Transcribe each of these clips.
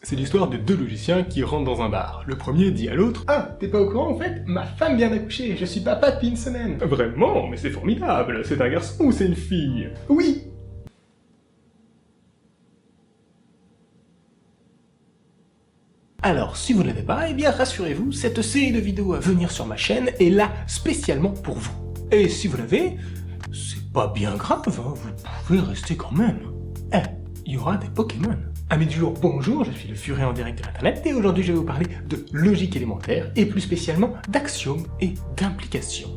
C'est l'histoire de deux logiciens qui rentrent dans un bar. Le premier dit à l'autre « Ah, t'es pas au courant en fait? Ma femme vient d'accoucher, je suis papa depuis une semaine. »« Vraiment? Mais c'est formidable, c'est un garçon ou c'est une fille? »« Oui !» Alors, si vous ne l'avez pas, eh bien rassurez-vous, cette série de vidéos à venir sur ma chaîne est là spécialement pour vous. Et si vous l'avez, c'est pas bien grave, hein, vous pouvez rester quand même. Eh, il y aura des Pokémon. Amis du jour, bonjour, je suis le Furet en direct de l'internet et aujourd'hui je vais vous parler de logique élémentaire et plus spécialement d'axiomes et d'implications.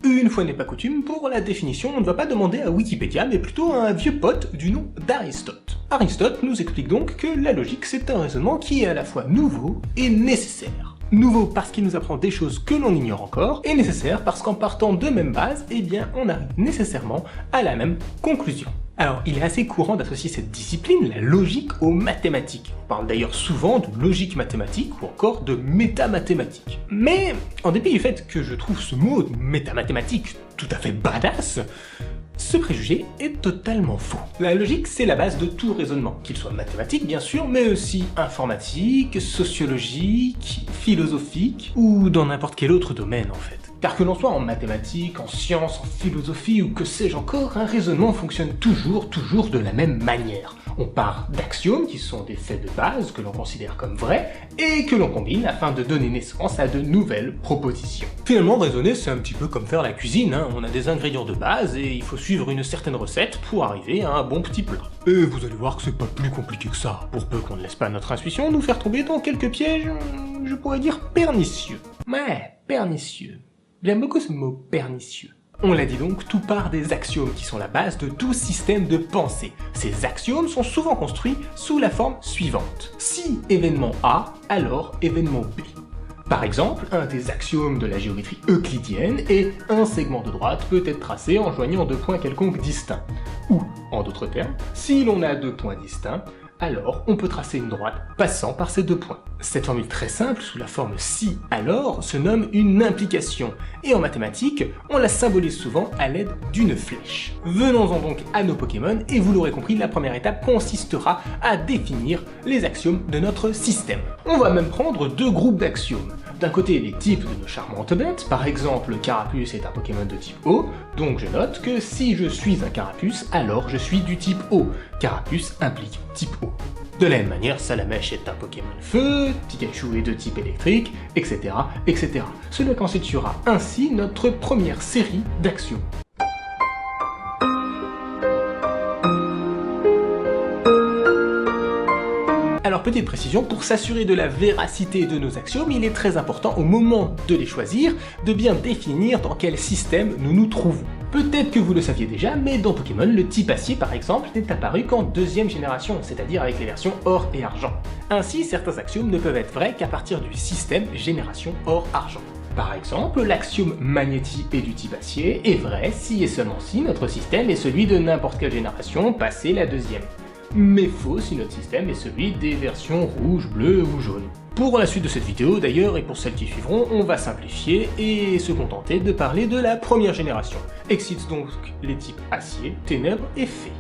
Une fois n'est pas coutume, pour la définition, on ne va pas demander à Wikipédia, mais plutôt à un vieux pote du nom d'Aristote. Aristote nous explique donc que la logique, c'est un raisonnement qui est à la fois nouveau et nécessaire. Nouveau parce qu'il nous apprend des choses que l'on ignore encore, et nécessaire parce qu'en partant de même base, eh bien, on arrive nécessairement à la même conclusion. Alors, il est assez courant d'associer cette discipline, la logique, aux mathématiques. On parle d'ailleurs souvent de logique mathématique ou encore de métamathématiques. Mais, en dépit du fait que je trouve ce mot de métamathématique tout à fait badass, ce préjugé est totalement faux. La logique, c'est la base de tout raisonnement, qu'il soit mathématique bien sûr, mais aussi informatique, sociologique, philosophique, ou dans n'importe quel autre domaine en fait. Car que l'on soit en mathématiques, en sciences, en philosophie ou que sais-je encore, un raisonnement fonctionne toujours de la même manière. On part d'axiomes qui sont des faits de base que l'on considère comme vrais et que l'on combine afin de donner naissance à de nouvelles propositions. Finalement, raisonner c'est un petit peu comme faire la cuisine, hein. On a des ingrédients de base et il faut suivre une certaine recette pour arriver à un bon petit plat. Et vous allez voir que c'est pas plus compliqué que ça, pour peu qu'on ne laisse pas notre intuition nous faire tomber dans quelques pièges, je pourrais dire pernicieux. Ouais, pernicieux. J'aime beaucoup ce mot pernicieux. On l'a dit donc, tout part des axiomes qui sont la base de tout système de pensée. Ces axiomes sont souvent construits sous la forme suivante. Si événement A, alors événement B. Par exemple, un des axiomes de la géométrie euclidienne est « un segment de droite peut être tracé en joignant deux points quelconques distincts ». Ou, en d'autres termes, si l'on a deux points distincts, alors on peut tracer une droite passant par ces deux points. Cette formule très simple, sous la forme si alors, se nomme une implication, et en mathématiques, on la symbolise souvent à l'aide d'une flèche. Venons-en donc à nos Pokémon, et vous l'aurez compris, la première étape consistera à définir les axiomes de notre système. On va même prendre deux groupes d'axiomes. D'un côté, les types de nos charmantes bêtes, par exemple, Carapuce est un Pokémon de type eau, donc je note que si je suis un Carapuce, alors je suis du type eau. Carapuce implique type eau. De la même manière, Salamèche est un Pokémon feu, Pikachu est de type électrique, etc., etc. Cela constituera ainsi notre première série d'axiomes. Alors petite précision, pour s'assurer de la véracité de nos axiomes, il est très important au moment de les choisir, de bien définir dans quel système nous nous trouvons. Peut-être que vous le saviez déjà, mais dans Pokémon, le type acier par exemple n'est apparu qu'en deuxième génération, c'est-à-dire avec les versions or et argent. Ainsi, certains axiomes ne peuvent être vrais qu'à partir du système génération or-argent. Par exemple, l'axiome magnéti est du type acier est vrai si et seulement si notre système est celui de n'importe quelle génération passé la deuxième. Mais faux si notre système est celui des versions rouge, bleu ou jaune. Pour la suite de cette vidéo d'ailleurs, et pour celles qui suivront, on va simplifier et se contenter de parler de la première génération. Excite donc les types acier, ténèbres et fée.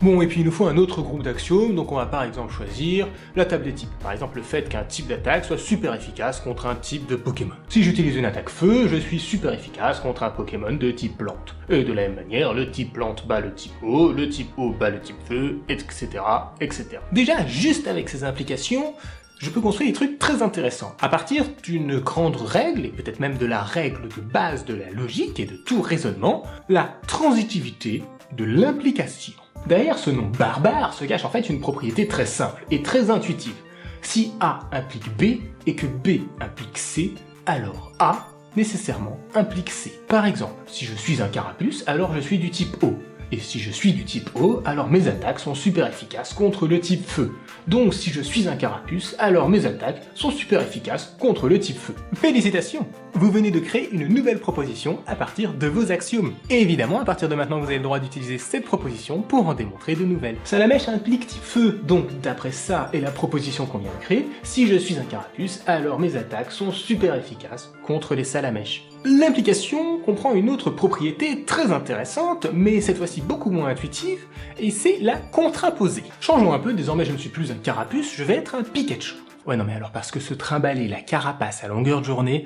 Bon, et puis il nous faut un autre groupe d'axiomes, donc on va par exemple choisir la table des types. Par exemple le fait qu'un type d'attaque soit super efficace contre un type de Pokémon. Si j'utilise une attaque feu, je suis super efficace contre un Pokémon de type plante. Et de la même manière, le type plante bat le type eau, le type eau bat le type feu, etc., etc. Déjà, juste avec ces implications, je peux construire des trucs très intéressants. À partir d'une grande règle, et peut-être même de la règle de base de la logique et de tout raisonnement, la transitivité de l'implication. Derrière ce nom barbare se cache en fait une propriété très simple et très intuitive. Si A implique B et que B implique C, alors A nécessairement implique C. Par exemple, si je suis un Carapuce, alors je suis du type eau. Et si je suis du type eau, alors mes attaques sont super efficaces contre le type feu. Donc si je suis un carapuce, alors mes attaques sont super efficaces contre le type feu. Félicitations! Vous venez de créer une nouvelle proposition à partir de vos axiomes. Et évidemment, à partir de maintenant, vous avez le droit d'utiliser cette proposition pour en démontrer de nouvelles. Salamèche implique type feu, donc d'après ça et la proposition qu'on vient de créer, si je suis un carapuce, alors mes attaques sont super efficaces contre les salamèches. L'implication comprend une autre propriété très intéressante, mais cette fois-ci beaucoup moins intuitive, et c'est la contraposée. Changeons un peu, désormais je ne suis plus un carapuce, je vais être un Pikachu. Ouais non mais alors parce que se trimballer la carapace à longueur de journée,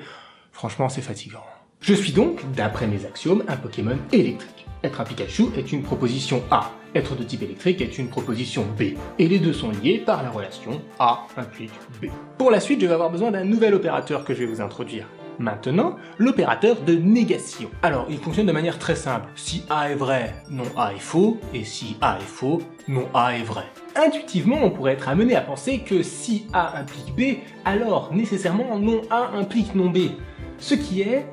franchement c'est fatigant. Je suis donc, d'après mes axiomes, un Pokémon électrique. Être un Pikachu est une proposition A, être de type électrique est une proposition B, et les deux sont liés par la relation A implique B. Pour la suite, je vais avoir besoin d'un nouvel opérateur que je vais vous introduire. Maintenant, l'opérateur de négation. Alors, il fonctionne de manière très simple. Si A est vrai, non A est faux, et si A est faux, non A est vrai. Intuitivement, on pourrait être amené à penser que si A implique B, alors nécessairement non A implique non B. Ce qui est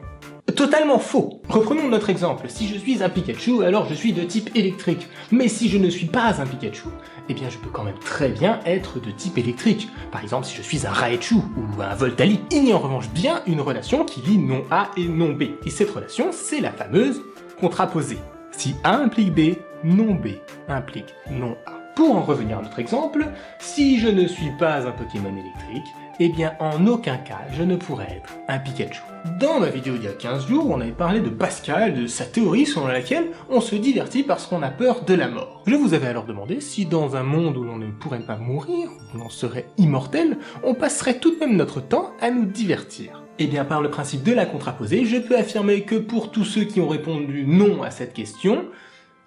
totalement faux. Reprenons notre exemple. Si je suis un Pikachu, alors je suis de type électrique. Mais si je ne suis pas un Pikachu, eh bien je peux quand même très bien être de type électrique. Par exemple, si je suis un Raichu ou un Voltali. Il y a en revanche bien une relation qui lie non A et non B. Et cette relation, c'est la fameuse contraposée. Si A implique B, non B implique non A. Pour en revenir à notre exemple, si je ne suis pas un Pokémon électrique, eh bien en aucun cas je ne pourrais être un Pikachu. Dans ma vidéo d'il y a 15 jours, on avait parlé de Pascal, de sa théorie selon laquelle on se divertit parce qu'on a peur de la mort. Je vous avais alors demandé si dans un monde où l'on ne pourrait pas mourir, où l'on serait immortel, on passerait tout de même notre temps à nous divertir. Eh bien par le principe de la contraposée, je peux affirmer que pour tous ceux qui ont répondu non à cette question,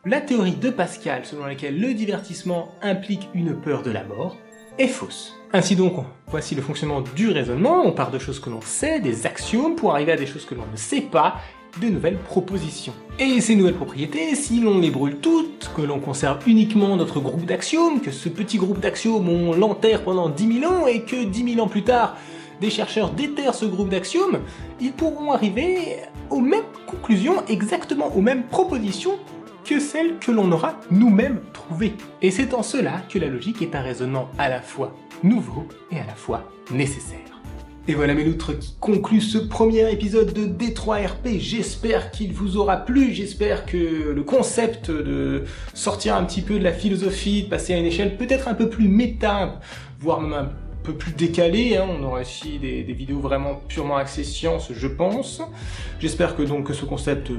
la théorie de Pascal selon laquelle le divertissement implique une peur de la mort est fausse. Ainsi donc, voici le fonctionnement du raisonnement, on part de choses que l'on sait, des axiomes, pour arriver à des choses que l'on ne sait pas, de nouvelles propositions. Et ces nouvelles propriétés, si l'on les brûle toutes, que l'on conserve uniquement notre groupe d'axiomes, que ce petit groupe d'axiomes on l'enterre pendant 10 000 ans, et que 10 000 ans plus tard, des chercheurs déterrent ce groupe d'axiomes, ils pourront arriver aux mêmes conclusions, exactement aux mêmes propositions, que celles que l'on aura nous-mêmes trouvées. Et c'est en cela que la logique est un raisonnement à la fois nouveau et à la fois nécessaire. Et voilà mes loutres qui conclut ce premier épisode de D3RP, j'espère qu'il vous aura plu, j'espère que le concept de sortir un petit peu de la philosophie, de passer à une échelle peut-être un peu plus méta, voire même un peu plus décalée, hein, on aura ici des vidéos vraiment purement axées science je pense. J'espère que donc ce concept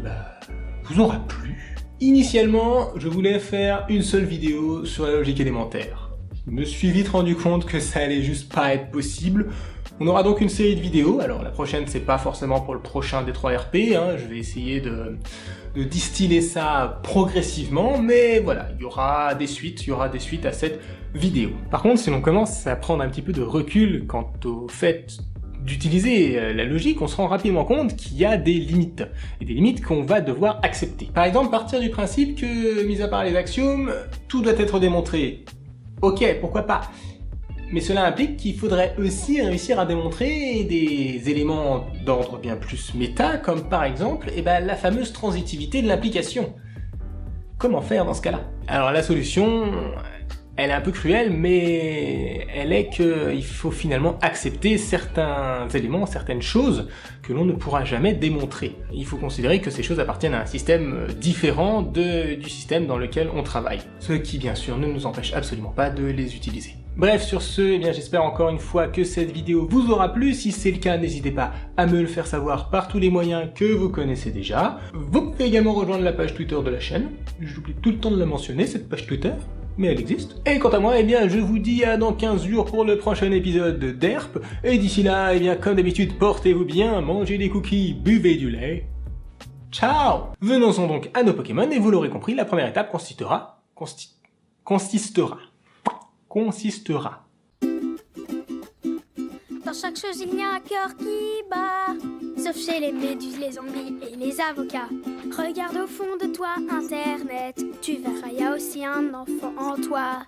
vous aura plu. Initialement, je voulais faire une seule vidéo sur la logique élémentaire. Je me suis vite rendu compte que ça allait juste pas être possible. On aura donc une série de vidéos, alors la prochaine c'est pas forcément pour le prochain D3RP, hein, je vais essayer de distiller ça progressivement, mais voilà, il y aura des suites à cette vidéo. Par contre, si l'on commence à prendre un petit peu de recul quant au fait d'utiliser la logique, on se rend rapidement compte qu'il y a des limites, et des limites qu'on va devoir accepter. Par exemple, partir du principe que, mis à part les axiomes, tout doit être démontré. Ok, pourquoi pas, mais cela implique qu'il faudrait aussi réussir à démontrer des éléments d'ordre bien plus méta, comme par exemple la fameuse transitivité de l'implication. Comment faire dans ce cas-là? Alors la solution, elle est un peu cruelle, mais elle est qu'il faut finalement accepter certains éléments, certaines choses que l'on ne pourra jamais démontrer. Il faut considérer que ces choses appartiennent à un système différent du système dans lequel on travaille. Ce qui bien sûr ne nous empêche absolument pas de les utiliser. Bref, sur ce, j'espère encore une fois que cette vidéo vous aura plu. Si c'est le cas, n'hésitez pas à me le faire savoir par tous les moyens que vous connaissez déjà. Vous pouvez également rejoindre la page Twitter de la chaîne. J'oublie tout le temps de la mentionner, cette page Twitter, mais elle existe. Et quant à moi, je vous dis à dans 15 jours pour le prochain épisode de DERP. Et d'ici là, comme d'habitude, portez-vous bien, mangez des cookies, buvez du lait. Ciao! Venons-en donc à nos Pokémon, et vous l'aurez compris, la première étape consistera. Dans chaque chose, il y a un cœur qui bat. Sauf chez les méduses, les zombies et les avocats. Regarde au fond de toi, Internet. Tu verras, il y a aussi un enfant en toi.